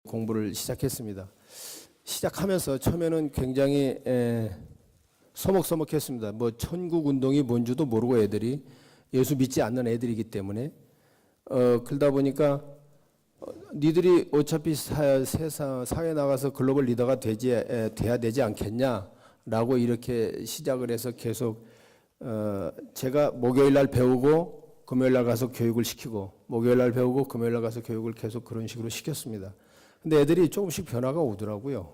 공부를 시작했습니다. 시작하면서 처음에는 굉장히 서먹서먹했습니다. 뭐 천국운동이 뭔지도 모르고 애들이 예수 믿지 않는 애들이기 때문에 그러다 보니까 니들이 어차피 사회 나가서 글로벌 리더가 돼야 되지 않겠냐라고 이렇게 시작을 해서 계속 제가 목요일 날 배우고 금요일 날 가서 교육을 시키고 목요일 날 배우고 금요일 날 가서 교육을 계속 그런 식으로 시켰습니다. 근데 애들이 조금씩 변화가 오더라고요.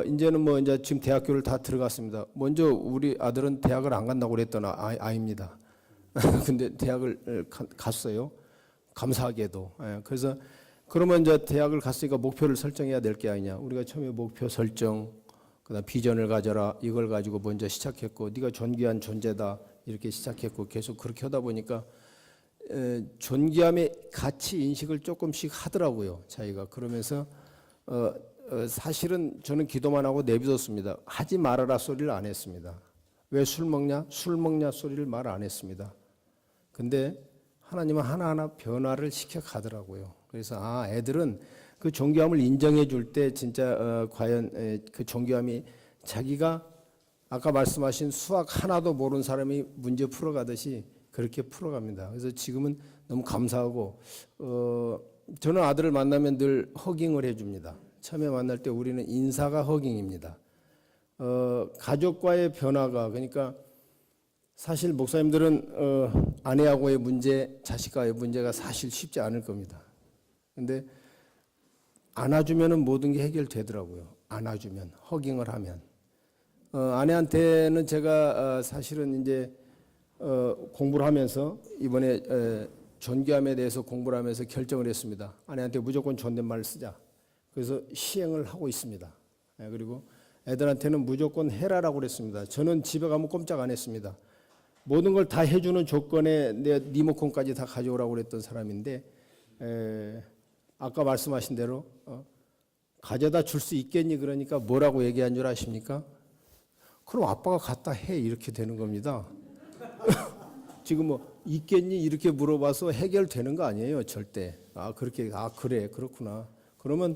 이제는 뭐 이제 지금 대학교를 다 들어갔습니다. 먼저 우리 아들은 대학을 안 간다고 그랬던 아이입니다. 근데 대학을 갔어요. 감사하게도. 그래서 그러면 이제 대학을 갔으니까 목표를 설정해야 될 게 아니냐. 우리가 처음에 목표 설정, 그다음 비전을 가져라. 이걸 가지고 먼저 시작했고, 네가 존귀한 존재다. 이렇게 시작했고 계속 그렇게 하다 보니까 존귀함의 가치 인식을 조금씩 하더라고요. 자기가. 그러면서 사실은 저는 기도만 하고 내비뒀습니다. 하지 말아라 소리를 안 했습니다. 왜 술 먹냐? 술 먹냐 소리를 말 안 했습니다. 근데 하나님은 하나하나 변화를 시켜 가더라고요. 그래서 애들은 그 존귀함을 인정해 줄 때 진짜 과연 그 존귀함이 자기가 아까 말씀하신 수학 하나도 모르는 사람이 문제 풀어가듯이 그렇게 풀어갑니다. 그래서 지금은 너무 감사하고 저는 아들을 만나면 늘 허깅을 해줍니다. 처음에 만날 때 우리는 인사가 허깅입니다. 가족과의 변화가 그러니까 사실 목사님들은 아내하고의 문제, 자식과의 문제가 사실 쉽지 않을 겁니다. 근데 안아주면은 모든 게 해결되더라고요. 안아주면, 허깅을 하면. 아내한테는 제가 사실은 이제 공부를 하면서 이번에 존귀함에 대해서 공부를 하면서 결정을 했습니다. 아내한테 무조건 존댓말을 쓰자. 그래서 시행을 하고 있습니다. 그리고 애들한테는 무조건 해라라고 그랬습니다. 저는 집에 가면 꼼짝 안 했습니다. 모든 걸 다 해주는 조건에 내 리모컨까지 다 가져오라고 그랬던 사람인데 아까 말씀하신 대로 가져다 줄 수 있겠니? 그러니까 뭐라고 얘기한 줄 아십니까? 그럼 아빠가 갖다 해 이렇게 되는 겁니다. 지금 뭐 있겠니? 이렇게 물어봐서 해결되는 거 아니에요 절대. 그렇게 그래 그렇구나. 그러면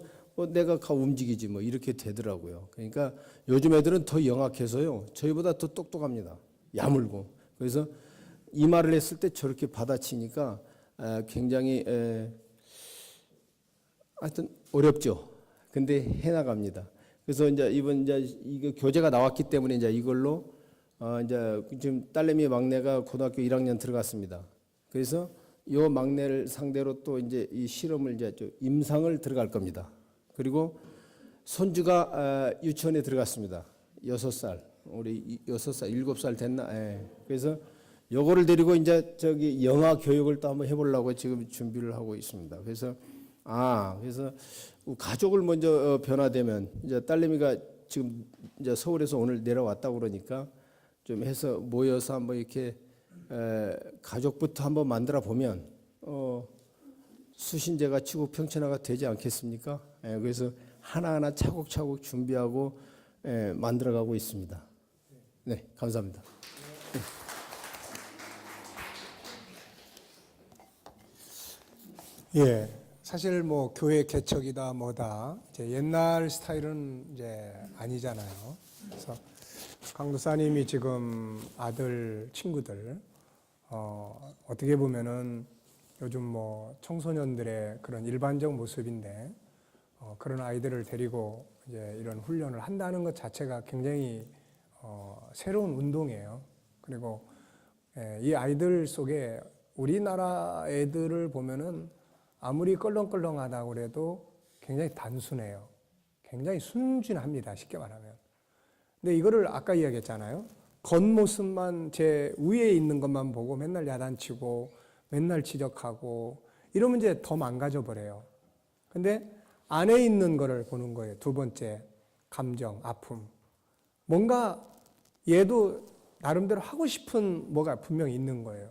내가 움직이지 뭐 이렇게 되더라고요. 그러니까 요즘 애들은 더 영악해서요. 저희보다 더 똑똑합니다. 야물고. 그래서 이 말을 했을 때 저렇게 받아치니까 굉장히 하여튼 어렵죠. 근데 해나갑니다. 그래서 이제 이거 교재가 나왔기 때문에 이제 이걸로 이제 지금 딸내미 막내가 고등학교 1학년 들어갔습니다. 그래서 요 막내를 상대로 또 이제 이 실험을 이제 임상을 들어갈 겁니다. 그리고 손주가 유치원에 들어갔습니다. 6살. 우리 6살, 7살 됐나? 그래서 요거를 데리고 이제 영아 교육을 또 한번 해보려고 지금 준비를 하고 있습니다. 그래서 그래서 가족을 먼저 변화되면 이제 딸내미가 지금 이제 서울에서 오늘 내려왔다고 그러니까 좀 해서 모여서 한번 이렇게 가족부터 한번 만들어 보면 수신제가 치고 평천하가 되지 않겠습니까? 그래서 하나하나 차곡차곡 준비하고 만들어가고 있습니다. 네, 감사합니다. 예, 사실 뭐 교회 개척이다 뭐다 이제 옛날 스타일은 이제 아니잖아요. 그래서 강도사님이 지금 아들 친구들 어떻게 보면은 요즘 뭐 청소년들의 그런 일반적 모습인데 그런 아이들을 데리고 이제 이런 훈련을 한다는 것 자체가 굉장히 새로운 운동이에요. 그리고 이 아이들 속에 우리나라 애들을 보면은 아무리 껄렁껄렁하다고 그래도 굉장히 단순해요. 굉장히 순진합니다. 쉽게 말하면. 근데 이거를 아까 이야기했잖아요. 겉모습만 제 위에 있는 것만 보고 맨날 야단치고 맨날 지적하고 이러면 이제 더 망가져 버려요. 근데 안에 있는 거를 보는 거예요. 두 번째, 감정, 아픔. 뭔가 얘도 나름대로 하고 싶은 뭐가 분명히 있는 거예요.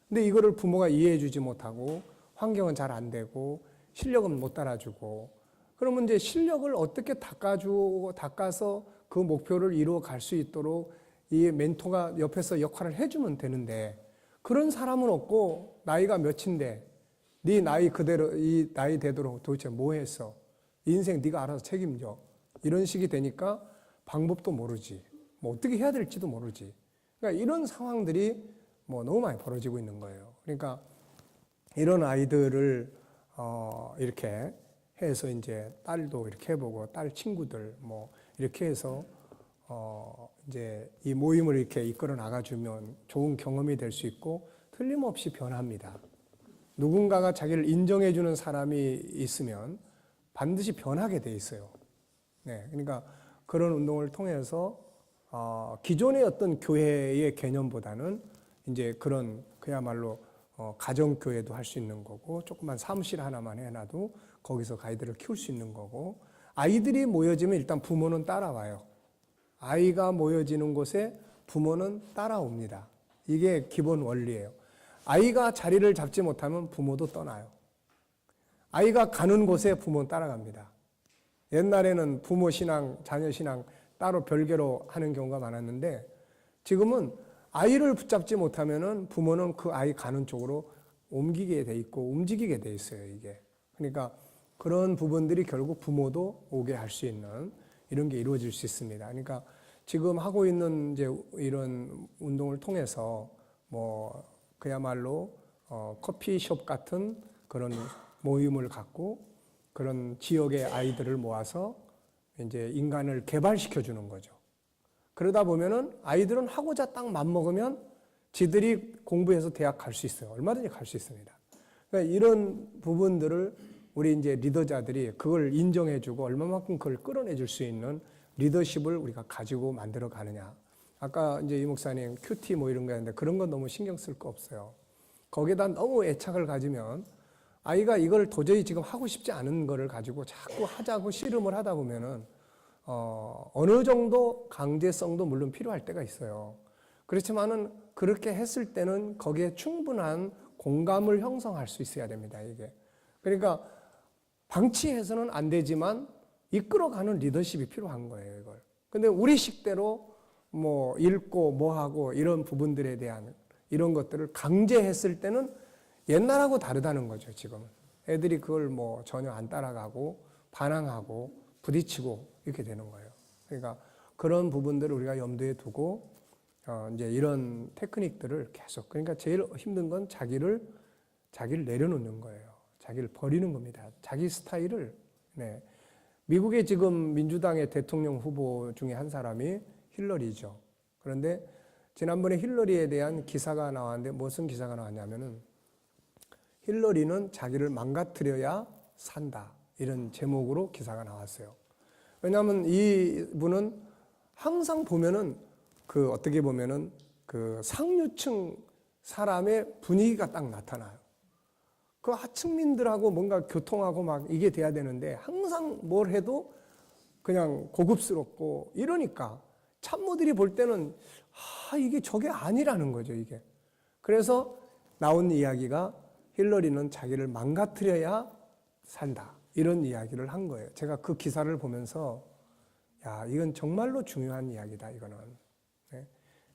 근데 이거를 부모가 이해해 주지 못하고 환경은 잘 안 되고 실력은 못 따라주고 그러면 이제 실력을 어떻게 닦아서 그 목표를 이루어 갈 수 있도록 이 멘토가 옆에서 역할을 해주면 되는데 그런 사람은 없고 나이가 몇인데 네 나이 그대로 이 나이 되도록 도대체 뭐 했어? 인생 네가 알아서 책임져. 이런 식이 되니까 방법도 모르지. 뭐 어떻게 해야 될지도 모르지. 그러니까 이런 상황들이 뭐 너무 많이 벌어지고 있는 거예요. 그러니까 이런 아이들을 이렇게 해서 이제 딸도 이렇게 해보고 딸 친구들 뭐 이렇게 해서 이제 이 모임을 이렇게 이끌어 나가주면 좋은 경험이 될 수 있고 틀림없이 변합니다. 누군가가 자기를 인정해주는 사람이 있으면 반드시 변하게 돼 있어요. 네, 그러니까 그런 운동을 통해서 기존의 어떤 교회의 개념보다는 이제 그런 그야말로 가정교회도 할 수 있는 거고 조그만 사무실 하나만 해놔도 거기서 아이들을 키울 수 있는 거고 아이들이 모여지면 일단 부모는 따라와요. 아이가 모여지는 곳에 부모는 따라옵니다. 이게 기본 원리예요. 아이가 자리를 잡지 못하면 부모도 떠나요. 아이가 가는 곳에 부모는 따라갑니다. 옛날에는 부모 신앙, 자녀 신앙 따로 별개로 하는 경우가 많았는데 지금은 아이를 붙잡지 못하면은 부모는 그 아이 가는 쪽으로 옮기게 돼 있고 움직이게 돼 있어요, 이게. 그러니까 그런 부분들이 결국 부모도 오게 할 수 있는 이런 게 이루어질 수 있습니다. 그러니까 지금 하고 있는 이제 이런 운동을 통해서 뭐 그야말로 커피숍 같은 그런 모임을 갖고 그런 지역의 아이들을 모아서 이제 인간을 개발시켜 주는 거죠. 그러다 보면은 아이들은 하고자 딱 맘먹으면 지들이 공부해서 대학 갈 수 있어요. 얼마든지 갈 수 있습니다. 그러니까 이런 부분들을 우리 이제 리더자들이 그걸 인정해주고 얼마만큼 그걸 끌어내줄 수 있는 리더십을 우리가 가지고 만들어 가느냐. 아까 이제 이 목사님 큐티 뭐 이런 거 했는데 그런 건 너무 신경 쓸 거 없어요. 거기에다 너무 애착을 가지면 아이가 이걸 도저히 지금 하고 싶지 않은 거를 가지고 자꾸 하자고 씨름을 하다 보면은 어느 정도 강제성도 물론 필요할 때가 있어요. 그렇지만은 그렇게 했을 때는 거기에 충분한 공감을 형성할 수 있어야 됩니다, 이게. 그러니까 방치해서는 안 되지만 이끌어가는 리더십이 필요한 거예요, 이걸. 근데 우리 식대로 뭐 읽고 뭐 하고 이런 부분들에 대한 이런 것들을 강제했을 때는 옛날하고 다르다는 거죠, 지금은. 애들이 그걸 뭐 전혀 안 따라가고 반항하고 부딪히고 이렇게 되는 거예요. 그러니까 그런 부분들을 우리가 염두에 두고 이제 이런 테크닉들을 계속, 그러니까 제일 힘든 건 자기를 내려놓는 거예요. 자기를 버리는 겁니다. 자기 스타일을. 네. 미국의 지금 민주당의 대통령 후보 중에 한 사람이 힐러리죠. 그런데 지난번에 힐러리에 대한 기사가 나왔는데 무슨 기사가 나왔냐면은 힐러리는 자기를 망가뜨려야 산다. 이런 제목으로 기사가 나왔어요. 왜냐하면 이 분은 항상 보면은 그 어떻게 보면은 그 상류층 사람의 분위기가 딱 나타나요. 그 하층민들하고 뭔가 교통하고 막 이게 돼야 되는데 항상 뭘 해도 그냥 고급스럽고 이러니까 참모들이 볼 때는 이게 저게 아니라는 거죠, 이게. 그래서 나온 이야기가 힐러리는 자기를 망가뜨려야 산다. 이런 이야기를 한 거예요. 제가 그 기사를 보면서 야, 이건 정말로 중요한 이야기다, 이거는. 네?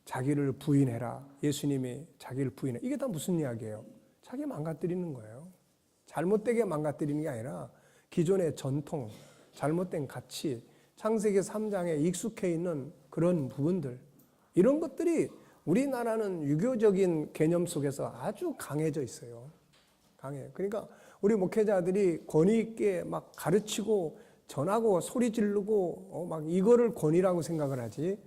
자기를 부인해라. 예수님이 자기를 부인해. 이게 다 무슨 이야기예요? 자기 망가뜨리는 거예요. 잘못되게 망가뜨리는 게 아니라 기존의 전통, 잘못된 가치, 창세기 3장에 익숙해 있는 그런 부분들, 이런 것들이 우리나라는 유교적인 개념 속에서 아주 강해져 있어요. 강해요. 그러니까 우리 목회자들이 권위 있게 막 가르치고 전하고 소리 지르고 막 이거를 권위라고 생각을 하지,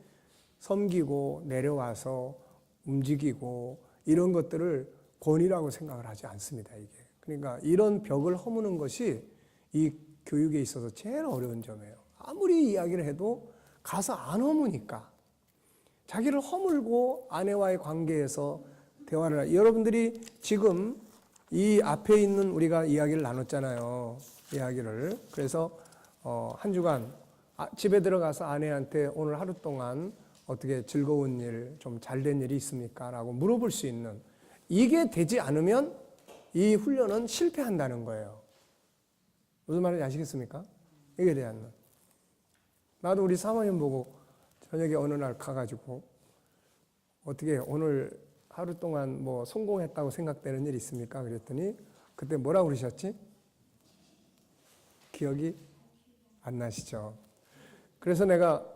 섬기고 내려와서 움직이고 이런 것들을 권위라고 생각을 하지 않습니다, 이게. 그러니까 이런 벽을 허무는 것이 이 교육에 있어서 제일 어려운 점이에요. 아무리 이야기를 해도 가서 안 허무니까. 자기를 허물고 아내와의 관계에서 대화를, 여러분들이 지금 이 앞에 있는 우리가 이야기를 나눴잖아요. 이야기를. 그래서 한 주간 집에 들어가서 아내한테 오늘 하루 동안 어떻게 즐거운 일, 좀 잘된 일이 있습니까? 라고 물어볼 수 있는, 이게 되지 않으면 이 훈련은 실패한다는 거예요. 무슨 말인지 아시겠습니까? 이게 돼야 하는. 나도 우리 사모님 보고 저녁에 어느 날 가가지고 어떻게 오늘 하루 동안 뭐 성공했다고 생각되는 일 있습니까? 그랬더니 그때 뭐라고 그러셨지? 기억이 안 나시죠? 그래서 내가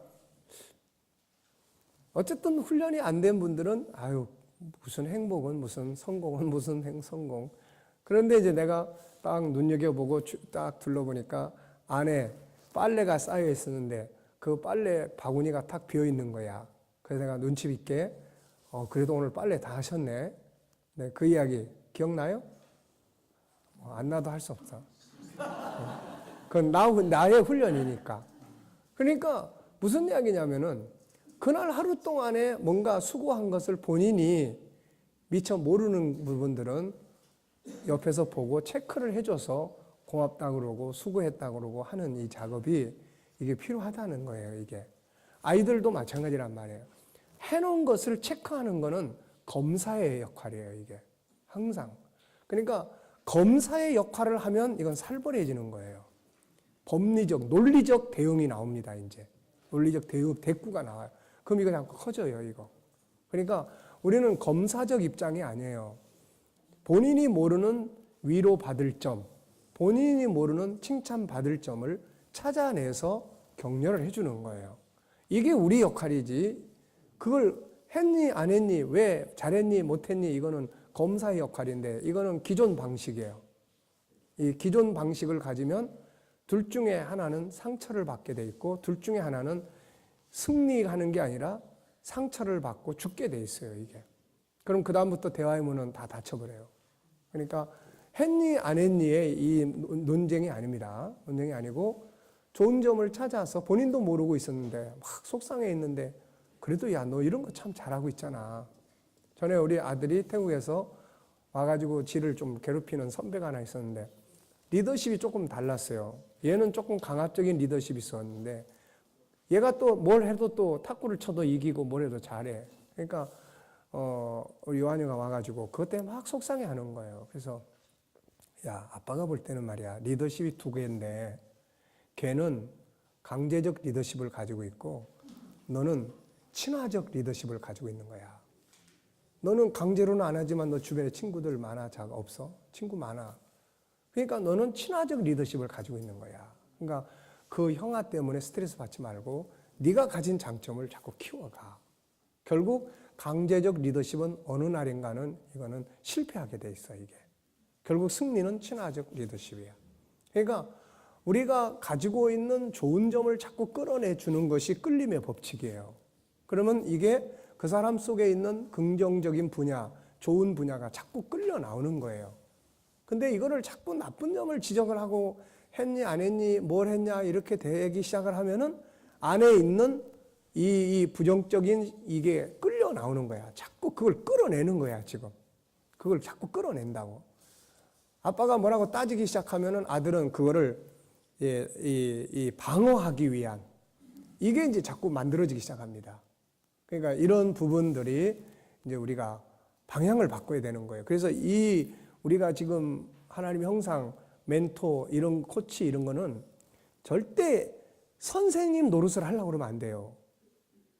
어쨌든 훈련이 안 된 분들은 아유 무슨 행복은 무슨 성공은 무슨 성공. 그런데 이제 내가 딱 눈여겨보고 딱 둘러보니까 안에 빨래가 쌓여 있었는데 그 빨래 바구니가 탁 비어 있는 거야. 그래서 내가 눈치 있게 그래도 오늘 빨래 다 하셨네. 네, 그 이야기 기억나요? 안 나도 할 수 없어. 그건 나의 훈련이니까. 그러니까 무슨 이야기냐면은 그날 하루 동안에 뭔가 수고한 것을 본인이 미처 모르는 부분들은 옆에서 보고 체크를 해줘서 고맙다 그러고 수고했다 그러고 하는 이 작업이 이게 필요하다는 거예요. 이게 아이들도 마찬가지란 말이에요. 해놓은 것을 체크하는 거는 검사의 역할이에요. 이게 항상. 그러니까 검사의 역할을 하면 이건 살벌해지는 거예요. 법리적, 논리적 대응이 나옵니다. 이제 논리적 대꾸가 나와요. 그럼 이거 자꾸 커져요. 이거. 그러니까 우리는 검사적 입장이 아니에요. 본인이 모르는 위로받을 점, 본인이 모르는 칭찬받을 점을 찾아내서 격려를 해주는 거예요. 이게 우리 역할이지. 그걸 했니 안 했니 왜 잘했니 못했니 이거는 검사의 역할인데 이거는 기존 방식이에요. 이 기존 방식을 가지면 둘 중에 하나는 상처를 받게 돼 있고 둘 중에 하나는 승리하는 게 아니라 상처를 받고 죽게 돼 있어요. 이게. 그럼 그 다음부터 대화의 문은 다 닫혀버려요. 그러니까 했니 안 했니의 이 논쟁이 아닙니다. 논쟁이 아니고 좋은 점을 찾아서 본인도 모르고 있었는데 막 속상해 있는데 그래도 야 너 이런 거 참 잘하고 있잖아. 전에 우리 아들이 태국에서 와가지고 지를 좀 괴롭히는 선배가 하나 있었는데 리더십이 조금 달랐어요. 얘는 조금 강압적인 리더십이 있었는데 얘가 또 뭘 해도 또 탁구를 쳐도 이기고 뭘 해도 잘해. 그러니까 우리 요한이가 와가지고 그것 때문에 막 속상해 하는 거예요. 그래서 야 아빠가 볼 때는 말이야 리더십이 두 개인데 걔는 강제적 리더십을 가지고 있고 너는 친화적 리더십을 가지고 있는 거야. 너는 강제로는 안 하지만 너 주변에 친구들 많아? 없어? 친구 많아. 그러니까 너는 친화적 리더십을 가지고 있는 거야. 그러니까 그 형아 때문에 스트레스 받지 말고 네가 가진 장점을 자꾸 키워가. 결국 강제적 리더십은 어느 날인가는 이거는 실패하게 돼 있어 이게. 결국 승리는 친화적 리더십이야. 그러니까 우리가 가지고 있는 좋은 점을 자꾸 끌어내 주는 것이 끌림의 법칙이에요. 그러면 이게 그 사람 속에 있는 긍정적인 분야, 좋은 분야가 자꾸 끌려 나오는 거예요. 근데 이거를 자꾸 나쁜 점을 지적을 하고 했니 안 했니 뭘 했냐 이렇게 되기 시작을 하면은 안에 있는 이 부정적인 이게 끌려 나오는 거야. 자꾸 그걸 끌어내는 거야 지금. 그걸 자꾸 끌어낸다고. 아빠가 뭐라고 따지기 시작하면은 아들은 그거를 이 방어하기 위한 이게 이제 자꾸 만들어지기 시작합니다. 그러니까 이런 부분들이 이제 우리가 방향을 바꿔야 되는 거예요. 그래서 우리가 지금 하나님의 형상, 멘토, 이런 코치 이런 거는 절대 선생님 노릇을 하려고 그러면 안 돼요.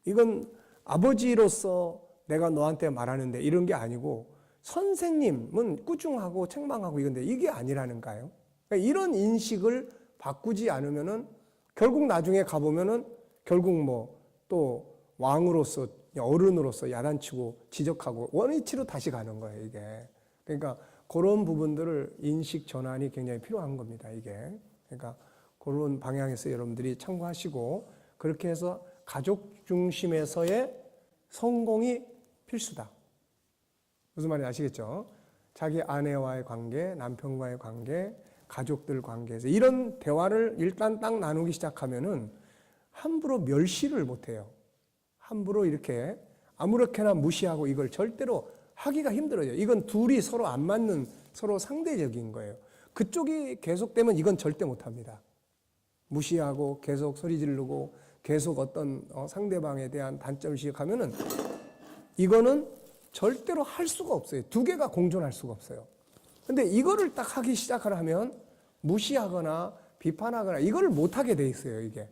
이건 아버지로서 내가 너한테 말하는데 이런 게 아니고 선생님은 꾸중하고 책망하고 이건데 이게 아니라는가요? 그러니까 이런 인식을 바꾸지 않으면은 결국 나중에 가보면은 결국 뭐 또 왕으로서 어른으로서 야단치고 지적하고 원위치로 다시 가는 거예요 이게. 그러니까 그런 부분들을 인식 전환이 굉장히 필요한 겁니다 이게. 그러니까 그런 방향에서 여러분들이 참고하시고 그렇게 해서 가족 중심에서의 성공이 필수다. 무슨 말인지 아시겠죠? 자기 아내와의 관계, 남편과의 관계, 가족들 관계에서 이런 대화를 일단 딱 나누기 시작하면은 함부로 멸시를 못해요. 함부로 이렇게 아무렇게나 무시하고 이걸 절대로 하기가 힘들어요. 이건 둘이 서로 안 맞는 서로 상대적인 거예요. 그쪽이 계속되면 이건 절대 못합니다. 무시하고 계속 소리 지르고 계속 어떤 상대방에 대한 단점을 지적하면은 이거는 절대로 할 수가 없어요. 두 개가 공존할 수가 없어요. 근데 이거를 딱 하기 시작을 하면 무시하거나 비판하거나 이걸 못하게 돼 있어요, 이게.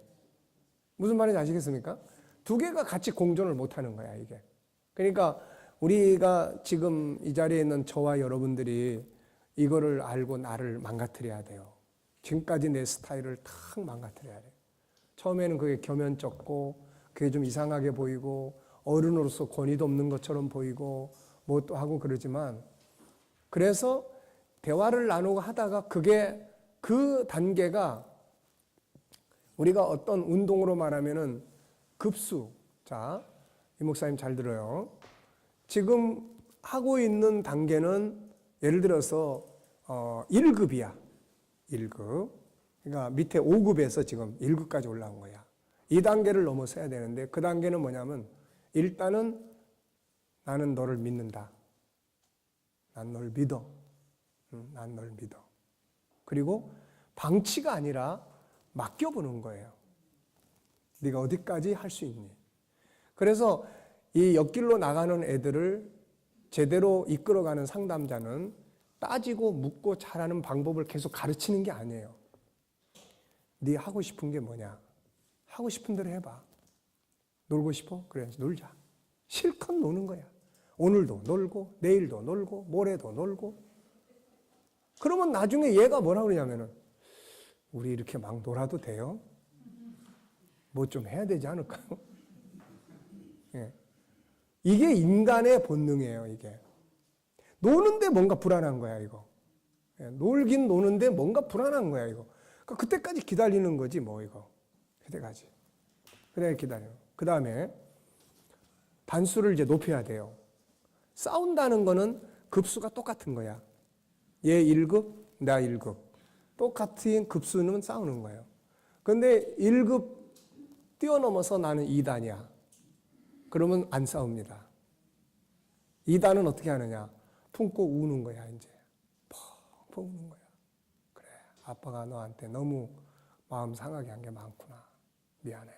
무슨 말인지 아시겠습니까? 두 개가 같이 공존을 못하는 거야, 이게. 그러니까 우리가 지금 이 자리에 있는 저와 여러분들이 이거를 알고 나를 망가뜨려야 돼요. 지금까지 내 스타일을 탁 망가뜨려야 돼요. 처음에는 그게 겸연쩍고 그게 좀 이상하게 보이고 어른으로서 권위도 없는 것처럼 보이고 뭐 또 하고 그러지만, 그래서 대화를 나누고 하다가 그게 그 단계가 우리가 어떤 운동으로 말하면은 급수. 자, 이 목사님 잘 들어요. 지금 하고 있는 단계는 예를 들어서 1급이야. 1급. 그러니까 밑에 5급에서 지금 1급까지 올라온 거야. 이 단계를 넘어서야 되는데, 그 단계는 뭐냐면 일단은 나는 너를 믿는다. 난 널 믿어. 난 널 믿어. 그리고 방치가 아니라 맡겨보는 거예요. 네가 어디까지 할 수 있니? 그래서 이 옆길로 나가는 애들을 제대로 이끌어가는 상담자는 따지고 묻고 잘하는 방법을 계속 가르치는 게 아니에요. 네 하고 싶은 게 뭐냐? 하고 싶은 대로 해봐. 놀고 싶어? 그래, 놀자. 실컷 노는 거야. 오늘도 놀고 내일도 놀고 모레도 놀고. 그러면 나중에 얘가 뭐라 그러냐면은, 우리 이렇게 막 놀아도 돼요? 뭐 좀 해야 되지 않을까요? 예. 이게 인간의 본능이에요, 이게. 노는데 뭔가 불안한 거야, 이거. 예. 놀긴 노는데 뭔가 불안한 거야, 이거. 그러니까 그때까지 기다리는 거지, 뭐, 이거. 그때까지. 그래, 기다려. 그 다음에 단수를 이제 높여야 돼요. 싸운다는 거는 급수가 똑같은 거야. 얘 1급, 나 1급. 똑같은 급수는 싸우는 거예요. 근데 1급 뛰어넘어서 나는 2단이야. 그러면 안 싸웁니다. 2단은 어떻게 하느냐? 품고 우는 거야, 이제. 펑펑 우는 거야. 그래, 아빠가 너한테 너무 마음 상하게 한 게 많구나. 미안해.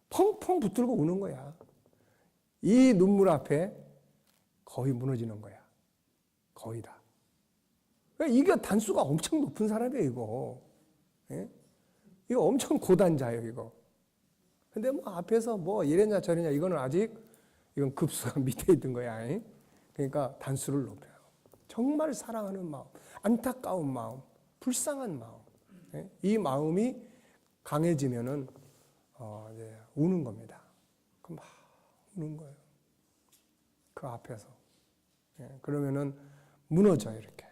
펑펑 붙들고 우는 거야. 이 눈물 앞에 거의 무너지는 거야. 거의 다. 이게 단수가 엄청 높은 사람이에요, 이거. 예? 이거 엄청 고단자예요, 이거. 근데 뭐 앞에서 뭐 이랬냐 저랬냐, 이거는 아직, 이건 급수가 밑에 있던 거야. 예? 그러니까 단수를 높여요. 정말 사랑하는 마음, 안타까운 마음, 불쌍한 마음. 예? 이 마음이 강해지면은, 이제 우는 겁니다. 그럼 막 우는 거예요. 그 앞에서. 예? 그러면은 무너져요, 이렇게.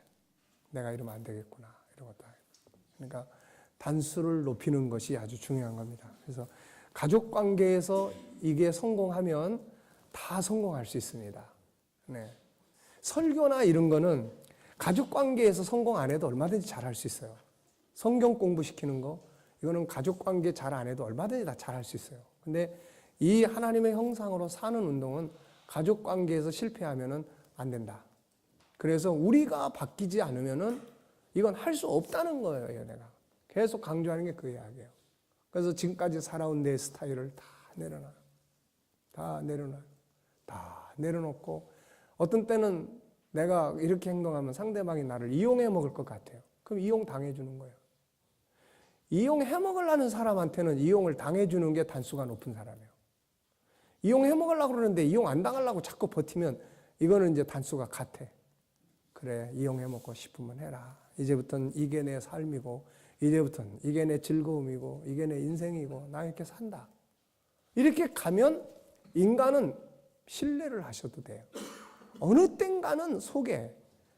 내가 이러면 안 되겠구나, 이런 것도. 그러니까 단수를 높이는 것이 아주 중요한 겁니다. 그래서 가족 관계에서 이게 성공하면 다 성공할 수 있습니다. 네. 설교나 이런 거는 가족 관계에서 성공 안 해도 얼마든지 잘할 수 있어요. 성경 공부시키는 거, 이거는 가족 관계 잘 안 해도 얼마든지 다 잘할 수 있어요. 근데 이 하나님의 형상으로 사는 운동은 가족 관계에서 실패하면은 안 된다. 그래서 우리가 바뀌지 않으면은 이건 할 수 없다는 거예요, 내가. 계속 강조하는 게 그 이야기예요. 그래서 지금까지 살아온 내 스타일을 다 내려놔요. 다 내려놔요. 다 내려놓고, 어떤 때는 내가 이렇게 행동하면 상대방이 나를 이용해 먹을 것 같아요. 그럼 이용 당해주는 거예요. 이용해 먹으려는 사람한테는 이용을 당해주는 게 단수가 높은 사람이에요. 이용해 먹으려고 그러는데 이용 안 당하려고 자꾸 버티면 이거는 이제 단수가 같아. 그래, 이용해 먹고 싶으면 해라. 이제부터는 이게 내 삶이고, 이제부터는 이게 내 즐거움이고, 이게 내 인생이고, 나 이렇게 산다. 이렇게 가면 인간은 신뢰를 하셔도 돼요. 어느 땐가는 속에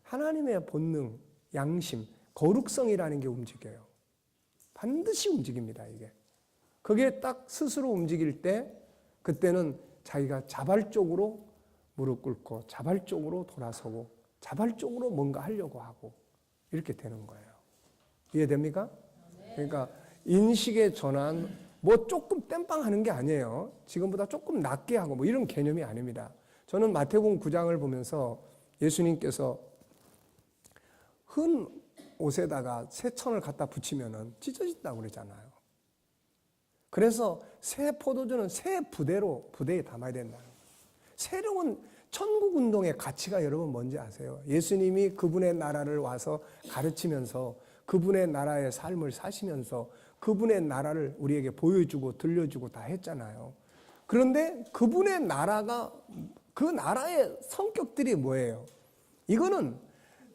하나님의 본능, 양심, 거룩성이라는 게 움직여요. 반드시 움직입니다, 이게. 그게 딱 스스로 움직일 때, 그때는 자기가 자발적으로 무릎 꿇고, 자발적으로 돌아서고, 자발적으로 뭔가 하려고 하고, 이렇게 되는 거예요. 이해됩니까? 그러니까 인식의 전환, 뭐 조금 땜빵 하는 게 아니에요. 지금보다 조금 낮게 하고 뭐 이런 개념이 아닙니다. 저는 마태복음 9장을 보면서 예수님께서 흔 옷에다가 새천을 갖다 붙이면은 찢어진다고 그러잖아요. 그래서 새 포도주는 새 부대에 담아야 된다는 거예요. 새로운 천국 운동의 가치가 여러분 뭔지 아세요? 예수님이 그분의 나라를 와서 가르치면서 그분의 나라의 삶을 사시면서 그분의 나라를 우리에게 보여주고 들려주고 다 했잖아요. 그런데 그분의 나라가, 그 나라의 성격들이 뭐예요? 이거는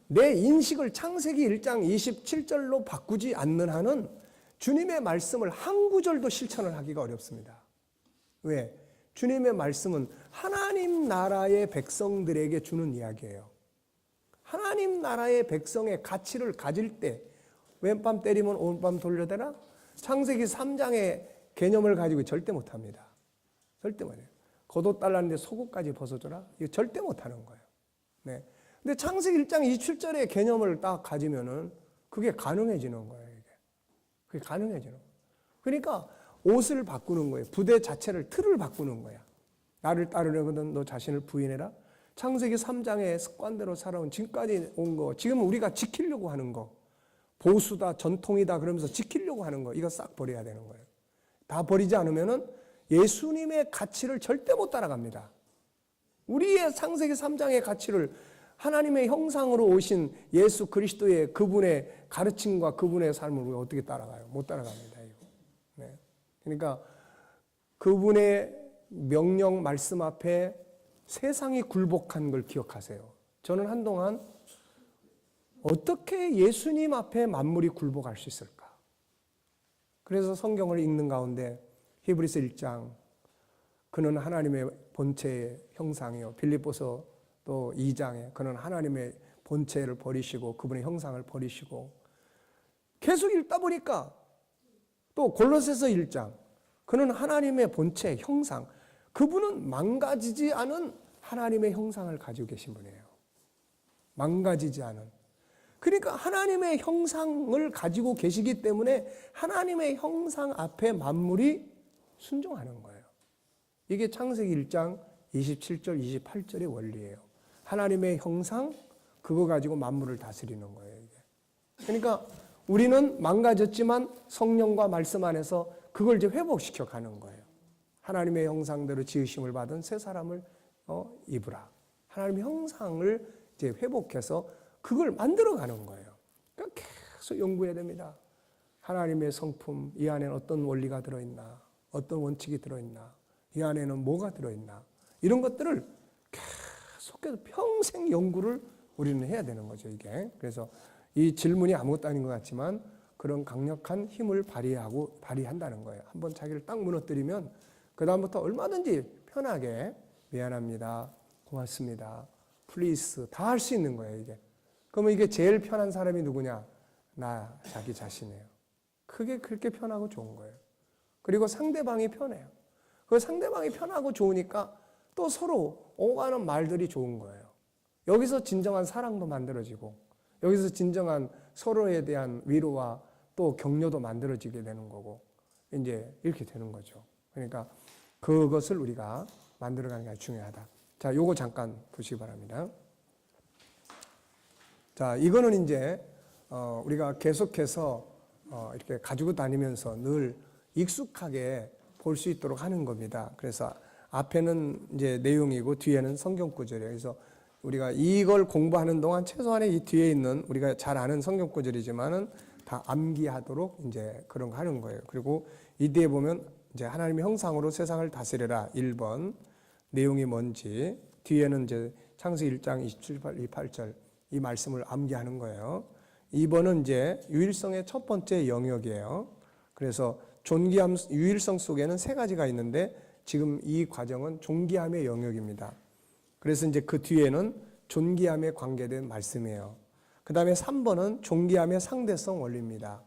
내 인식을 창세기 1장 27절로 바꾸지 않는 한은 주님의 말씀을 한 구절도 실천을 하기가 어렵습니다. 왜? 주님의 말씀은 하나님 나라의 백성들에게 주는 이야기예요. 하나님 나라의 백성의 가치를 가질 때 왼밤 때리면 오른밤 돌려대라? 창세기 3장의 개념을 가지고 절대 못합니다. 절대 못해요. 겉옷 달라는데 속옷까지 벗어줘라? 이거 절대 못하는 거예요. 네. 근데 창세기 1장 27절의 개념을 딱 가지면은 그게 가능해지는 거예요. 이게. 그게 가능해지는 거예요. 그러니까 옷을 바꾸는 거예요. 부대 자체를 틀을 바꾸는 거야. 나를 따르려거든 너 자신을 부인해라. 창세기 3장의 습관대로 살아온 지금까지 온 거, 지금 우리가 지키려고 하는 거, 보수다, 전통이다 그러면서 지키려고 하는 거, 이거 싹 버려야 되는 거예요. 다 버리지 않으면은 예수님의 가치를 절대 못 따라갑니다. 우리의 창세기 3장의 가치를 하나님의 형상으로 오신 예수 그리스도의 그분의 가르침과 그분의 삶을 우리가 어떻게 따라가요? 못 따라갑니다. 이거. 네. 그러니까 그분의 명령 말씀 앞에 세상이 굴복한 걸 기억하세요. 저는 한동안 어떻게 예수님 앞에 만물이 굴복할 수 있을까? 그래서 성경을 읽는 가운데 히브리서 1장 그는 하나님의 본체의 형상이요. 빌립보서 또 2장에 그는 하나님의 본체를 버리시고 그분의 형상을 버리시고 계속 읽다 보니까 또 골로새서 1장 그는 하나님의 본체 형상 그분은 망가지지 않은 하나님의 형상을 가지고 계신 분이에요. 망가지지 않은. 그러니까 하나님의 형상을 가지고 계시기 때문에 하나님의 형상 앞에 만물이 순종하는 거예요. 이게 창세기 1장 27절, 28절의 원리예요. 하나님의 형상, 그거 가지고 만물을 다스리는 거예요. 이게. 그러니까 우리는 망가졌지만 성령과 말씀 안에서 그걸 이제 회복시켜 가는 거예요. 하나님의 형상대로 지으심을 받은 새 사람을 입으라. 하나님의 형상을 이제 회복해서 그걸 만들어 가는 거예요. 그러니까 계속 연구해야 됩니다. 하나님의 성품, 이 안에는 어떤 원리가 들어있나, 어떤 원칙이 들어있나, 이 안에는 뭐가 들어있나, 이런 것들을 계속해서 평생 연구를 우리는 해야 되는 거죠, 이게. 그래서 이 질문이 아무것도 아닌 것 같지만 그런 강력한 힘을 발휘한다는 거예요. 한번 자기를 딱 무너뜨리면 그다음부터 얼마든지 편하게 미안합니다, 고맙습니다, 플리즈 다 할 수 있는 거예요, 이게. 그러면 이게 제일 편한 사람이 누구냐? 자기 자신이에요. 그게 그렇게 편하고 좋은 거예요. 그리고 상대방이 편해요. 그 상대방이 편하고 좋으니까 또 서로 오가는 말들이 좋은 거예요. 여기서 진정한 사랑도 만들어지고 여기서 진정한 서로에 대한 위로와 또 격려도 만들어지게 되는 거고 이제 이렇게 되는 거죠. 그러니까 그것을 우리가 만들어가는 게 중요하다. 자, 요거 잠깐 보시기 바랍니다. 자, 이거는 이제 우리가 계속해서 이렇게 가지고 다니면서 늘 익숙하게 볼 수 있도록 하는 겁니다. 그래서 앞에는 이제 내용이고 뒤에는 성경 구절이에요. 그래서 우리가 이걸 공부하는 동안 최소한의 이 뒤에 있는 우리가 잘 아는 성경 구절이지만은 다 암기하도록 이제 그런 거 하는 거예요. 그리고 이 뒤에 보면 이제 하나님의 형상으로 세상을 다스리라 1번 내용이 뭔지 뒤에는 이제 창세기 1장 27, 28절 이 말씀을 암기하는 거예요. 2번은 이제 유일성의 첫 번째 영역이에요. 그래서 존귀함, 유일성 속에는 세 가지가 있는데 지금 이 과정은 존귀함의 영역입니다. 그래서 이제 그 뒤에는 존귀함에 관계된 말씀이에요. 그 다음에 3번은 존귀함의 상대성 원리입니다.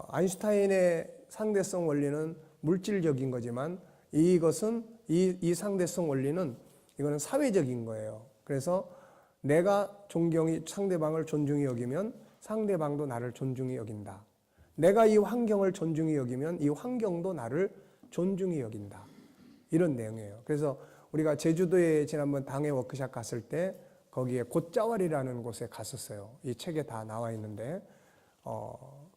아인슈타인의 상대성 원리는 물질적인 거지만 이것은 이 상대성 원리는 이거는 사회적인 거예요. 그래서 내가 상대방을 존중히 여기면 상대방도 나를 존중히 여긴다. 내가 이 환경을 존중히 여기면 이 환경도 나를 존중히 여긴다. 이런 내용이에요. 그래서 우리가 제주도에 지난번 당회 워크숍 갔을 때 거기에 곶자왈이라는 곳에 갔었어요. 이 책에 다 나와 있는데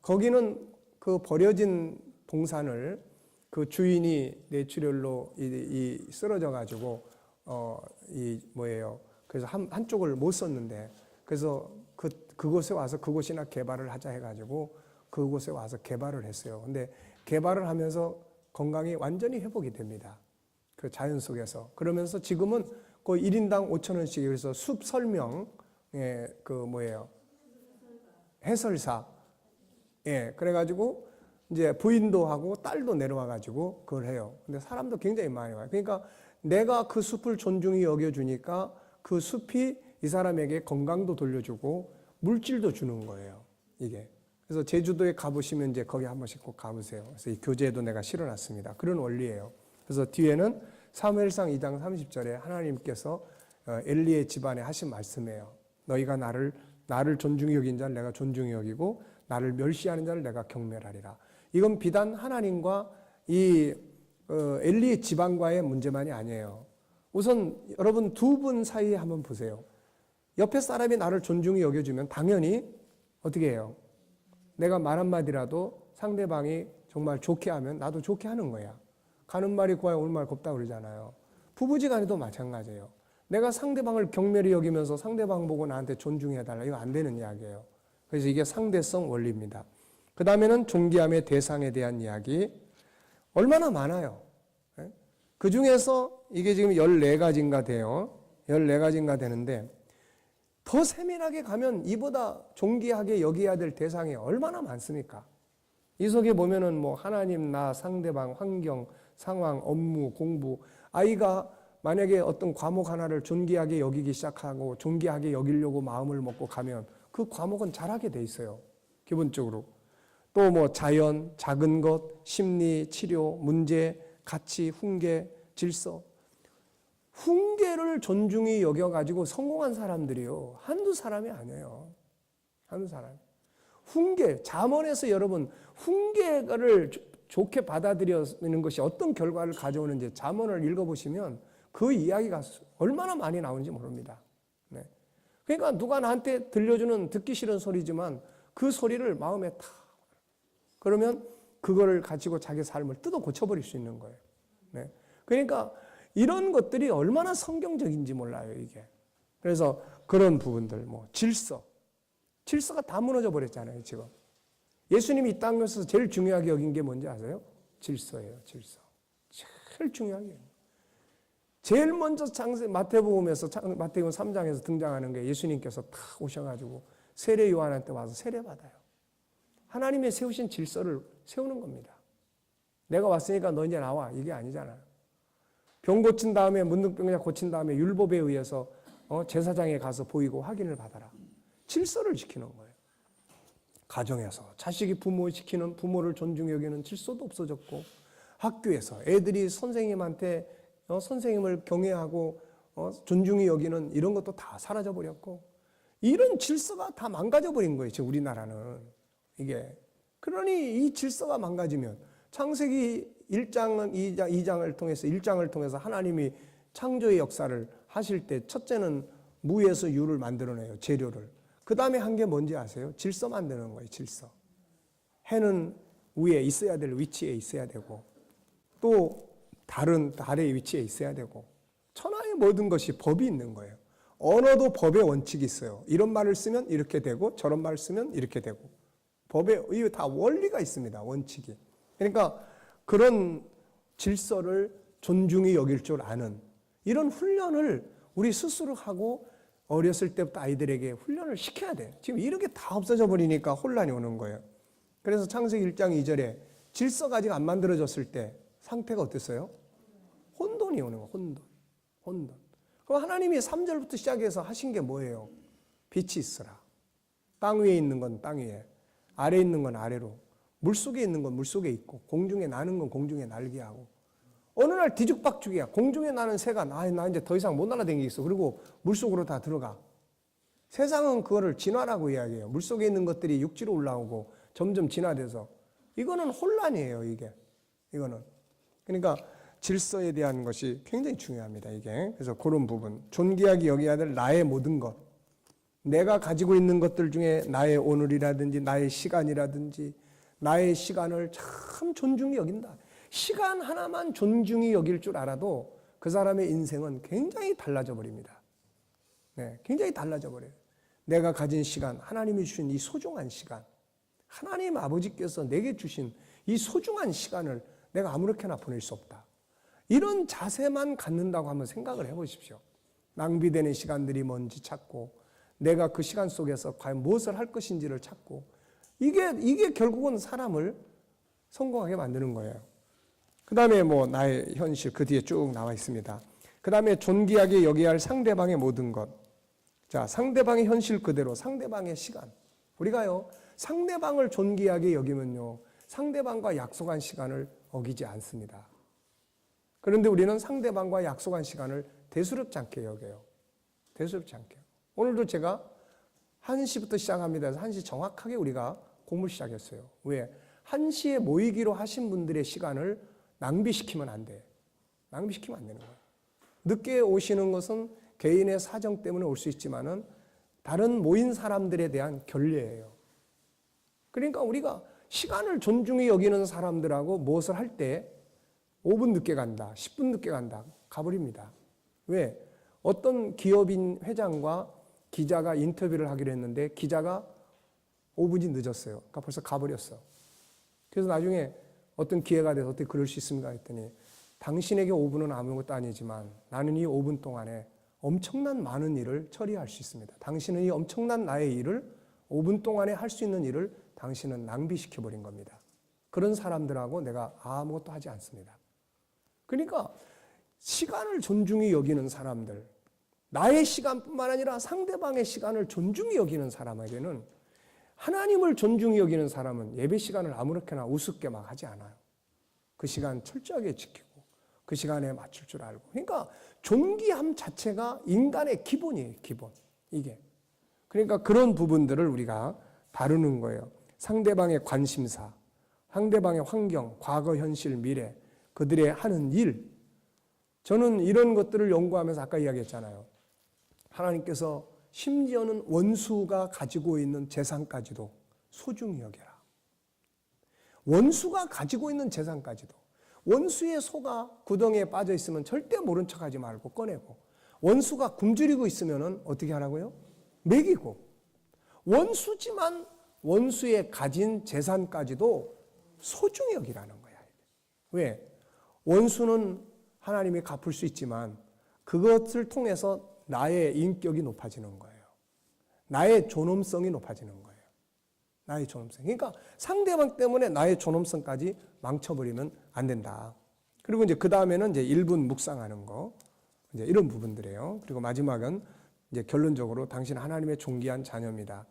거기는 그 버려진 동산을 그 주인이 뇌출혈로 쓰러져 가지고 그래서 한쪽을 못 썼는데 그래서 그곳에 와서 그곳이나 개발을 하자 해가지고 그곳에 와서 개발을 했어요. 근데 개발을 하면서 건강이 완전히 회복이 됩니다. 그 자연 속에서. 그러면서 지금은 거의 1인당 5,000원씩 그래서 숲 설명, 해설사. 예, 그래가지고 이제 부인도 하고 딸도 내려와가지고 그걸 해요. 근데 사람도 굉장히 많이 와요. 그러니까 내가 그 숲을 존중히 여겨주니까 그 숲이 이 사람에게 건강도 돌려주고 물질도 주는 거예요. 이게. 그래서 제주도에 가보시면 이제 거기 한 번씩 꼭 가보세요. 그래서 이 교재에도 내가 실어놨습니다. 그런 원리예요. 그래서 뒤에는 사무엘상 2장 30절에 하나님께서 엘리의 집안에 하신 말씀이에요. 너희가 나를 존중히 여긴 자를 내가 존중히 여기고 나를 멸시하는 자를 내가 경멸하리라. 이건 비단 하나님과 이 엘리의 집안과의 문제만이 아니에요. 우선 여러분 두 분 사이에 한번 보세요. 옆에 사람이 나를 존중히 여겨주면 당연히 어떻게 해요? 내가 말 한마디라도 상대방이 정말 좋게 하면 나도 좋게 하는 거야. 가는 말이 고와야 오는 말 곱다 그러잖아요. 부부지간에도 마찬가지예요. 내가 상대방을 경멸히 여기면서 상대방 보고 나한테 존중해달라. 이거 안 되는 이야기예요. 그래서 이게 상대성 원리입니다. 그 다음에는 존귀함의 대상에 대한 이야기. 얼마나 많아요. 그 중에서 이게 지금 14가지인가 돼요. 14가지인가 되는데 더 세밀하게 가면 이보다 존귀하게 여겨야 될 대상이 얼마나 많습니까? 이 속에 보면은 뭐 하나님, 나, 상대방, 환경, 상황, 업무, 공부. 아이가 만약에 어떤 과목 하나를 존귀하게 여기기 시작하고 존귀하게 여기려고 마음을 먹고 가면 그 과목은 잘하게 돼 있어요. 기본적으로. 또 뭐 자연, 작은 것, 심리, 치료, 문제, 가치, 훈계, 질서. 훈계를 존중히 여겨가지고 성공한 사람들이요. 한두 사람이 아니에요. 한두 사람. 훈계, 잠언에서 여러분 훈계를 좋게 받아들이는 것이 어떤 결과를 가져오는지 잠언을 읽어보시면 그 이야기가 얼마나 많이 나오는지 모릅니다. 네. 그러니까 누가 나한테 들려주는 듣기 싫은 소리지만 그 소리를 마음에 타. 그러면 그거를 가지고 자기 삶을 뜯어 고쳐버릴 수 있는 거예요. 네. 그러니까 이런 것들이 얼마나 성경적인지 몰라요, 이게. 그래서 그런 부분들, 뭐 질서가 다 무너져 버렸잖아요, 지금. 예수님이 이 땅에서 제일 중요하게 여긴 게 뭔지 아세요? 질서예요, 질서. 제일 중요하게. 제일 먼저 마태복음에서 마태복음 3장에서 등장하는 게 예수님께서 탁 오셔가지고 세례 요한한테 와서 세례 받아요. 하나님의 세우신 질서를 세우는 겁니다. 내가 왔으니까 너 이제 나와. 이게 아니잖아요. 병 고친 다음에 문둥병자 고친 다음에 율법에 의해서 제사장에 가서 보이고 확인을 받아라. 질서를 지키는 거예요. 가정에서 자식이 부모 지키는 부모를 존중히 여기는 질서도 없어졌고 학교에서 애들이 선생님한테 선생님을 경외하고 존중히 여기는 이런 것도 다 사라져 버렸고 이런 질서가 다 망가져 버린 거예요. 지금 우리나라는 이게. 그러니 이 질서가 망가지면 창세기 1장, 2장을 통해서 1장을 통해서 하나님이 창조의 역사를 하실 때 첫째는 무에서 유를 만들어내요. 재료를. 그 다음에 한 게 뭔지 아세요? 질서 만드는 거예요. 질서. 해는 위에 있어야 될 위치에 있어야 되고 또 달의 위치에 있어야 되고 천하의 모든 것이 법이 있는 거예요. 언어도 법의 원칙이 있어요. 이런 말을 쓰면 이렇게 되고 저런 말을 쓰면 이렇게 되고 법에 이게 다 원리가 있습니다. 원칙이. 그러니까 그런 질서를 존중히 여길 줄 아는 이런 훈련을 우리 스스로 하고 어렸을 때부터 아이들에게 훈련을 시켜야 돼요. 지금 이런 게 다 없어져 버리니까 혼란이 오는 거예요. 그래서 창세기 1장 2절에 질서가 아직 안 만들어졌을 때 상태가 어땠어요? 혼돈이 오는 거예요. 혼돈. 그럼 하나님이 3절부터 시작해서 하신 게 뭐예요? 빛이 있으라. 땅 위에 있는 건 땅 위에, 아래에 있는 건 아래로, 물속에 있는 건 물속에 있고 공중에 나는 건 공중에 날게 하고 어느 날 뒤죽박죽이야. 공중에 나는 새가 나 이제 더 이상 못 날아다니겠어. 그리고 물속으로 다 들어가. 세상은 그거를 진화라고 이야기해요. 물속에 있는 것들이 육지로 올라오고 점점 진화돼서 이거는 혼란이에요. 이거는. 그러니까 질서에 대한 것이 굉장히 중요합니다. 이게. 그래서 그런 부분. 존귀하게 여겨야 될 나의 모든 것. 내가 가지고 있는 것들 중에 나의 오늘이라든지 나의 시간이라든지 나의 시간을 참 존중히 여긴다. 시간 하나만 존중히 여길 줄 알아도 그 사람의 인생은 굉장히 달라져 버립니다. 네, 굉장히 달라져 버려요. 내가 가진 시간, 하나님이 주신 이 소중한 시간, 하나님 아버지께서 내게 주신 이 소중한 시간을 내가 아무렇게나 보낼 수 없다. 이런 자세만 갖는다고 한번 생각을 해보십시오. 낭비되는 시간들이 뭔지 찾고 내가 그 시간 속에서 과연 무엇을 할 것인지를 찾고 이게 결국은 사람을 성공하게 만드는 거예요. 그 다음에 뭐 나의 현실 그 뒤에 쭉 나와 있습니다. 그 다음에 존귀하게 여겨야 할 상대방의 모든 것. 자, 상대방의 현실 그대로, 상대방의 시간. 우리가요, 상대방을 존귀하게 여기면요, 상대방과 약속한 시간을 어기지 않습니다. 그런데 우리는 상대방과 약속한 시간을 대수롭지 않게 여겨요. 대수롭지 않게. 오늘도 제가 1시부터 시작합니다. 그래서 1시 정확하게 우리가 공부를 시작했어요. 왜? 1시에 모이기로 하신 분들의 시간을 낭비시키면 안 돼. 낭비시키면 안 되는 거예요. 늦게 오시는 것은 개인의 사정 때문에 올 수 있지만은 다른 모인 사람들에 대한 결례예요. 그러니까 우리가 시간을 존중히 여기는 사람들하고 무엇을 할 때 5분 늦게 간다, 10분 늦게 간다, 가버립니다. 왜? 어떤 기업인 회장과 기자가 인터뷰를 하기로 했는데 기자가 5분이 늦었어요. 그러니까 벌써 가버렸어. 그래서 나중에 어떤 기회가 돼서 어떻게 그럴 수 있습니까? 했더니 당신에게 5분은 아무것도 아니지만 나는 이 5분 동안에 엄청난 많은 일을 처리할 수 있습니다. 당신은 이 엄청난 나의 일을 5분 동안에 할 수 있는 일을 당신은 낭비시켜버린 겁니다. 그런 사람들하고 내가 아무것도 하지 않습니다. 그러니까 시간을 존중히 여기는 사람들, 나의 시간뿐만 아니라 상대방의 시간을 존중히 여기는 사람에게는, 하나님을 존중히 여기는 사람은 예배 시간을 아무렇게나 우습게 막 하지 않아요. 그 시간 철저하게 지키고 그 시간에 맞출 줄 알고. 그러니까 존귀함 자체가 인간의 기본이에요. 기본. 이게. 그러니까 그런 부분들을 우리가 다루는 거예요. 상대방의 관심사, 상대방의 환경, 과거, 현실, 미래, 그들의 하는 일. 저는 이런 것들을 연구하면서 아까 이야기했잖아요. 하나님께서 심지어는 원수가 가지고 있는 재산까지도 소중히 여겨라. 원수가 가지고 있는 재산까지도. 원수의 소가 구덩이에 빠져 있으면 절대 모른 척하지 말고 꺼내고, 원수가 굶주리고 있으면 어떻게 하라고요? 먹이고. 원수지만 원수의 가진 재산까지도 소중히 여기라는 거야. 왜? 원수는 하나님이 갚을 수 있지만 그것을 통해서 나의 인격이 높아지는 거예요. 나의 존엄성이 높아지는 거예요. 나의 존엄성. 그러니까 상대방 때문에 나의 존엄성까지 망쳐버리면 안 된다. 그리고 이제 그 다음에는 이제 1분 묵상하는 거. 이제 이런 부분들이에요. 그리고 마지막은 이제 결론적으로 당신 하나님의 존귀한 자녀입니다.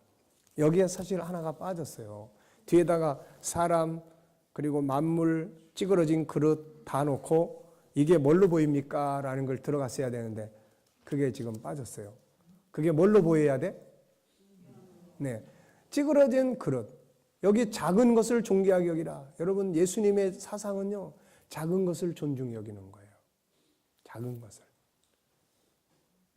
여기에 사실 하나가 빠졌어요. 뒤에다가 사람, 그리고 만물, 찌그러진 그릇 다 놓고 이게 뭘로 보입니까? 라는 걸 들어갔어야 되는데 그게 지금 빠졌어요. 그게 뭘로 보여야 돼? 네. 찌그러진 그릇. 여기 작은 것을 존귀하게 여기라. 여러분, 예수님의 사상은요, 작은 것을 존중히 여기는 거예요. 작은 것을.